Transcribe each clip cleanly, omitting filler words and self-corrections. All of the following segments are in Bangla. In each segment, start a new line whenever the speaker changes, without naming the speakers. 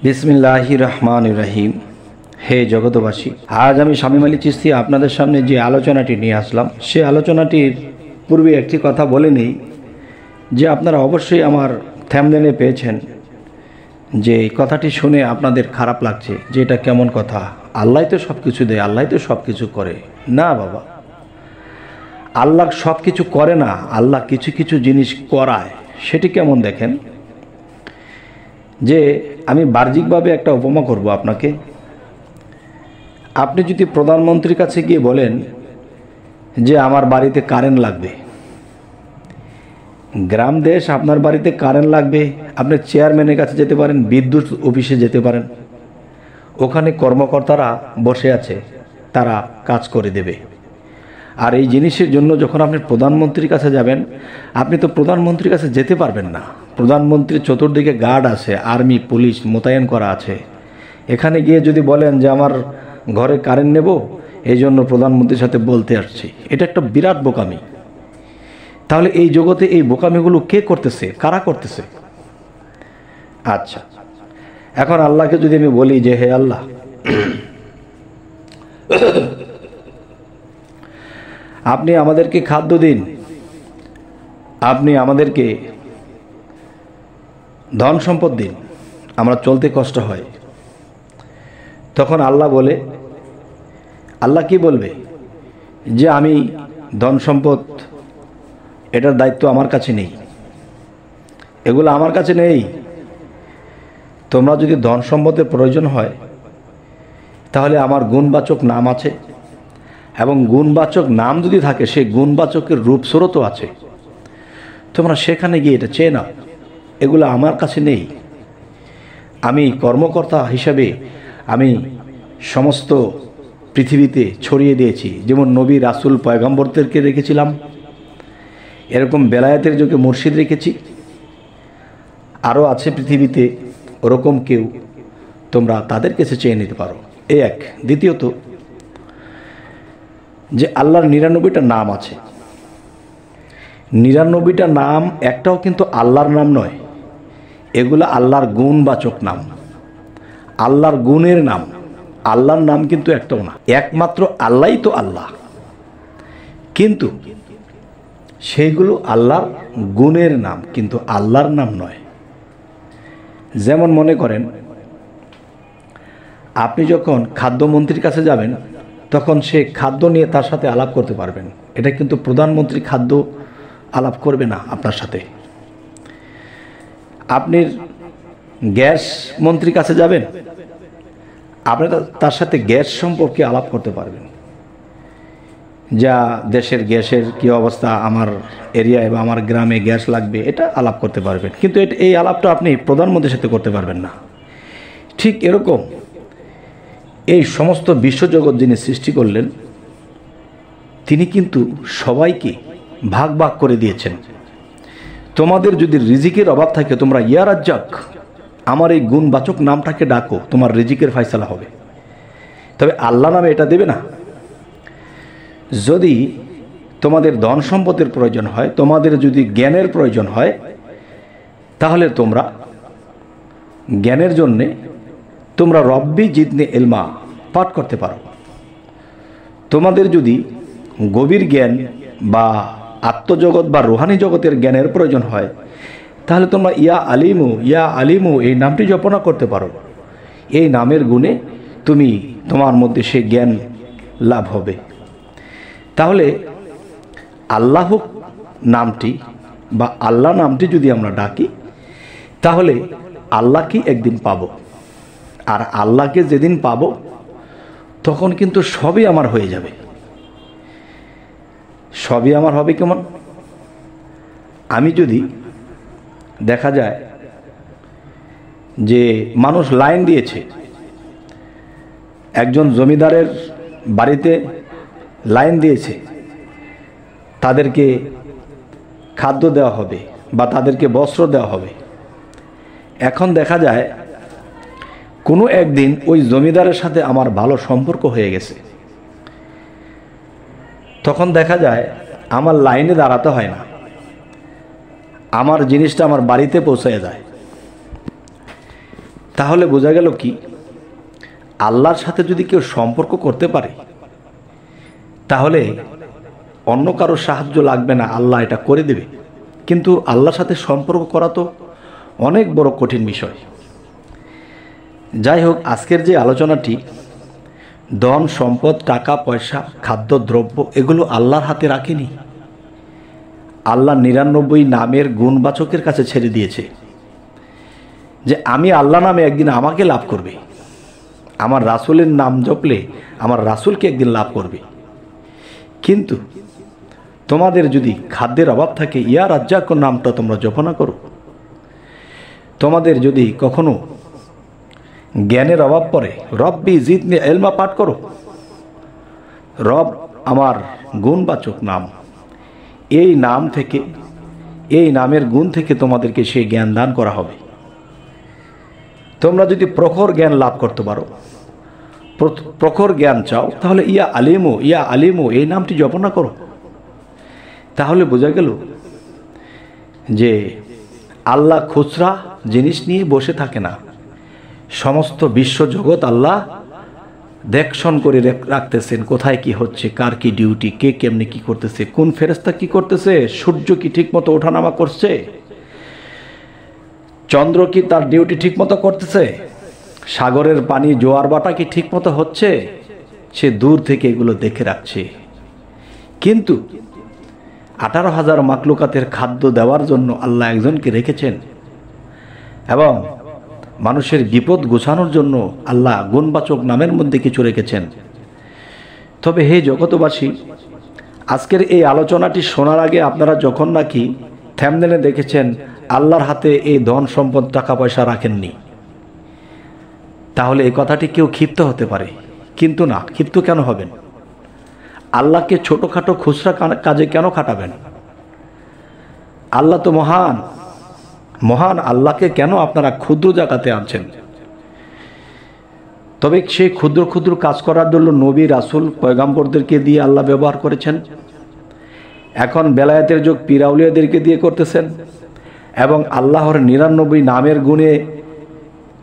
বিসমিল্লাহির রহমানির রহিম। হে জগতবাসী, আজ আমি শামীম আলী চিশতি আপনাদের সামনে যে আলোচনাটি নিয়ে আসলাম, সে আলোচনাটির পূর্বে একটি কথা বলে নেই যে আপনারা অবশ্যই আমার থাম্বনেলে পেয়েছেন যে কথাটি শুনে আপনাদের খারাপ লাগছে যে এটা কেমন কথা, আল্লাহ তো সব কিছু দেয়, আল্লাহ তো সব কিছু করে। না বাবা, আল্লাহ সব কিছু করে না, আল্লাহ কিছু কিছু জিনিস করায়। সেটি কেমন দেখেন, যে আমি বাহ্যিকভাবে একটা উপমা করব আপনাকে। আপনি যদি প্রধানমন্ত্রীর কাছে গিয়ে বলেন যে আমার বাড়িতে কারেন্ট লাগবে, গ্রাম দেশ আপনার বাড়িতে কারেন্ট লাগবে, আপনি চেয়ারম্যানের কাছে যেতে পারেন, বিদ্যুৎ অফিসে যেতে পারেন, ওখানে কর্মকর্তারা বসে আছে, তারা কাজ করে দেবে। আর এই জিনিসের জন্য যখন আপনি প্রধানমন্ত্রীর কাছে যাবেন, আপনি তো প্রধানমন্ত্রীর কাছে যেতে পারবেন না। প্রধানমন্ত্রীর চতুর্দিকে গার্ড আছে, আর্মি পুলিশ মোতায়েন করা আছে। এখানে গিয়ে যদি বলেন যে আমার ঘরে কারেন্ট নেব, এই জন্য প্রধানমন্ত্রীর সাথে বলতে আসছি, এটা একটা বিরাট বোকামি। তাহলে এই জগতে এই বোকামিগুলো কে করতেছে, কারা করতেছে? আচ্ছা, এখন আল্লাহকে যদি আমি বলি যে হে আল্লাহ, আপনি আমাদেরকে খাদ্য দিন, আপনি আমাদেরকে ধন সম্পদ দিন, আমরা চলতে কষ্ট হয়। তখন আল্লাহ বলে, আল্লাহ কি বলবে যে আমি ধন সম্পদ, এটার দায়িত্ব আমার কাছে নেই, এগুলো আমার কাছে নেই। তোমরা যদি ধন সম্পদের প্রয়োজন হয়, তাহলে আমার গুণবাচক নাম আছে, এবং গুণবাচক নাম যদি থাকে, সেই গুণবাচকের রূপস্বরূপও আছে। তোমরা সেখানে গিয়ে এটা চেয়ে নাও, এগুলো আমার কাছে নেই। আমি কর্মকর্তা হিসাবে আমি সমস্ত পৃথিবীতে ছড়িয়ে দিয়েছি। যেমন নবী রাসূল পয়গম্বরদেরকে রেখেছিলাম, এরকম বেলায়েতের যুগে মুর্শিদ রেখেছি, আরও আছে পৃথিবীতে ওরকম কেউ, তোমরা তাদের কাছে চেয়ে নিতে পারো। এই এক। দ্বিতীয়ত, যে আল্লাহর ৯৯টা নাম আছে, ৯৯টা নাম একটাও কিন্তু আল্লাহর নাম নয়, এগুলো আল্লাহর গুণবাচক নাম, আল্লাহর গুণের নাম। আল্লাহর নাম কিন্তু একটাও না, একমাত্র আল্লাহই তো আল্লাহ, কিন্তু সেইগুলো আল্লাহর গুণের নাম, কিন্তু আল্লাহর নাম নয়। যেমন মনে করেন, আপনি যখন খাদ্যমন্ত্রীর কাছে যাবেন, তখন সে খাদ্য নিয়ে তার সাথে আলাপ করতে পারবেন। এটা কিন্তু প্রধানমন্ত্রী খাদ্য আলাপ করবে না আপনার সাথে। আপনি গ্যাস মন্ত্রীর কাছে যাবেন, আপনি তার সাথে গ্যাস সম্পর্কে আলাপ করতে পারবেন, যা দেশের গ্যাসের কী অবস্থা, আমার এরিয়ায় বা আমার গ্রামে গ্যাস লাগবে, এটা আলাপ করতে পারবেন। কিন্তু এই আলাপটা আপনি প্রধানমন্ত্রীর সাথে করতে পারবেন না। ঠিক এরকম এই সমস্ত বিশ্বজগৎ যিনি সৃষ্টি করলেন, তিনি কিন্তু সবাইকে ভাগ ভাগ করে দিয়েছেন। তোমাদের যদি রিজিকের অভাব থাকে, তোমরা ইয়া রাজ্জাক, আমার এই গুণবাচক নামটাকে ডাকো, তোমার রিজিকের ফয়সালা হবে। তবে আল্লাহ নামে এটা দেবে না। যদি তোমাদের ধন সম্পদের প্রয়োজন হয়, তোমাদের যদি জ্ঞানের প্রয়োজন হয়, তাহলে তোমরা জ্ঞানের জন্যে তোমরা রব্বি জিদনি ইলমা পাঠ করতে পারো। তোমাদের যদি গভীর জ্ঞান বা আত্মজগৎ বা রুহানি জগতের জ্ঞানের প্রয়োজন হয়, তাহলে তোমরা ইয়া আলিমু, ইয়া আলিমু এই নামটি জপনা করতে পারো। এই নামের গুণে তুমি তোমার মধ্যে সে জ্ঞান লাভ হবে। তাহলে আল্লাহ নামটি বা আল্লাহ নামটি যদি আমরা ডাকি, তাহলে আল্লাহকে একদিন পাবো। আর আল্লাহকে যেদিন পাবো, তখন কিন্তু সবই আমার হয়ে যাবে। সবই আমার হবে কেমন? আমি যদি দেখা যায় যে মানুষ লাইন দিয়েছে, একজন জমিদারের বাড়িতে লাইন দিয়েছে, তাদেরকে খাদ্য দেওয়া হবে বা তাদেরকে বস্ত্র দেওয়া হবে। এখন দেখা যায় কোনো একদিন ওই জমিদারের সাথে আমার ভালো সম্পর্ক হয়ে গেছে, তখন দেখা যায় আমার লাইনে দাঁড়াতে হয় না, আমার জিনিসটা আমার বাড়িতে পৌঁছে যায়। তাহলে বোঝা গেল কি, আল্লাহর সাথে যদি কেউ সম্পর্ক করতে পারে তাহলে অন্য কারো সাহায্য লাগবে না, আল্লাহ এটা করে দেবে। কিন্তু আল্লাহর সাথে সম্পর্ক করা তো অনেক বড় কঠিন বিষয়। যাই হোক, আজকের যে আলোচনাটি, ধন সম্পদ, টাকা পয়সা, খাদ্য দ্রব্য, এগুলো আল্লাহর হাতে রাখেনি। আল্লাহ 99 নামের গুণবাচকের কাছে ছেড়ে দিয়েছে যে আমি আল্লাহ নামে একদিন আমাকে লাভ করবে, আমার রাসূলের নাম জপলে আমার রাসূলকে একদিন লাভ করবে। কিন্তু তোমাদের যদি খাদ্যের অভাব থাকে, ইয়া রাজ্জাক নামটা তোমরা জপনা করো। তোমাদের যদি কখনো জ্ঞানের অভাব পড়ে, রব্বি জিদনি ইলমা পাঠ করো। রব আমার গুণবাচক নাম, এই নাম থেকে, এই নামের গুণ থেকে তোমাদেরকে সেই জ্ঞান দান করা হবে। তোমরা যদি প্রখর জ্ঞান লাভ করতে পারো, প্রখর জ্ঞান চাও, তাহলে ইয়া আলিমু এই নামটি জপনা করো। তাহলে বোঝা গেল যে আল্লাহ খুচরা জিনিস নিয়ে বসে থাকে না, সমস্ত বিশ্বজগৎ আল্লাহ দেখশন করে রাখতেছেন, কোথায় কি হচ্ছে, কার কি ডিউটি, কে কেমনি কি করতেছে, কোন ফেরেশতা কি করতেছে, সূর্য কি ঠিকমতো ওঠানামা করছে, চন্দ্র কি তার ডিউটি ঠিকমতো করতেছে, সাগরের পানি জোয়ার বাটা কি ঠিকমতো হচ্ছে, সে দূর থেকে এগুলো দেখে রাখছে। কিন্তু 18,000 মাকলুকাতের খাদ্য দেওয়ার জন্য আল্লাহ একজনকে রেখেছেন, এবং মানুষের বিপদ গোছানোর জন্য আল্লাহ গুণবাচক নামের মধ্যে কিছু রেখেছেন। তবে হে জগতবাসী, আজকের এই আলোচনাটি শোনার আগে আপনারা যখন নাকি থাম্বনেলে দেখেছেন আল্লাহর হাতে এই ধন সম্পদ টাকা পয়সা রাখেননি, তাহলে এই কথাটি কেউ ক্ষিপ্ত হতে পারে। কিন্তু না, ক্ষিপ্ত কেন হবেন? আল্লাহকে ছোটোখাটো খুচরা কাজে কেন খাটাবেন? আল্লাহ তো মহান, মহান আল্লাহকে কেন আপনারা ক্ষুদ্র জায়গাতে আনছেন? তবে সেই ক্ষুদ্র ক্ষুদ্র কাজ করার জন্য নবী রাসূল পয়গাম্বরদেরকে দিয়ে আল্লাহ ব্যবহার করেছেন। এখন বেলায়েতের যুগ পীর-আউলিয়াদেরকে দিয়ে করতেছেন, এবং আল্লাহর 99 নামের গুণে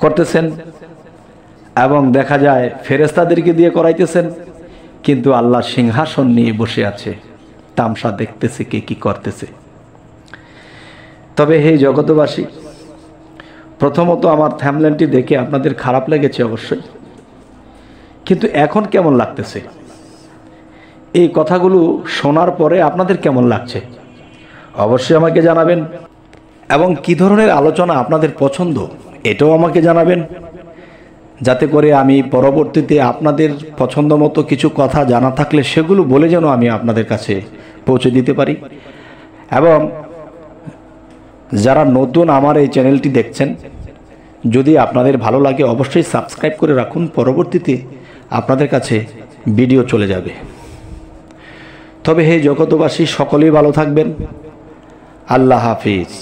করতেছেন, এবং দেখা যায় ফেরেশতাদেরকে দিয়ে করাইতেছেন। কিন্তু আল্লাহ সিংহাসন নিয়ে বসে আছে, তামসা দেখতেছে কে কি করতেছে। তবে হে জগতবাসী, প্রথমত আমার থাম্বনেলটি দেখে আপনাদের খারাপ লেগেছে অবশ্যই, কিন্তু এখন কেমন লাগতেছে? এই কথাগুলো শোনার পরে আপনাদের কেমন লাগছে অবশ্যই আমাকে জানাবেন, এবং কি ধরনের আলোচনা আপনাদের পছন্দ এটাও আমাকে জানাবেন, যাতে করে আমি পরবর্তীতে আপনাদের পছন্দ মতো কিছু কথা জানা থাকলে সেগুলো বলে যেন আমি আপনাদের কাছে পৌঁছে দিতে পারি। এবং যারা নতুন আমার এই চ্যানেলটি দেখছেন, যদি আপনাদের ভালো লাগে অবশ্যই সাবস্ক্রাইব করে রাখুন, পরবর্তীতে আপনাদের কাছে ভিডিও চলে যাবে। তবে হে জগতবাসী, সকলেই ভালো থাকবেন। আল্লাহ হাফিজ।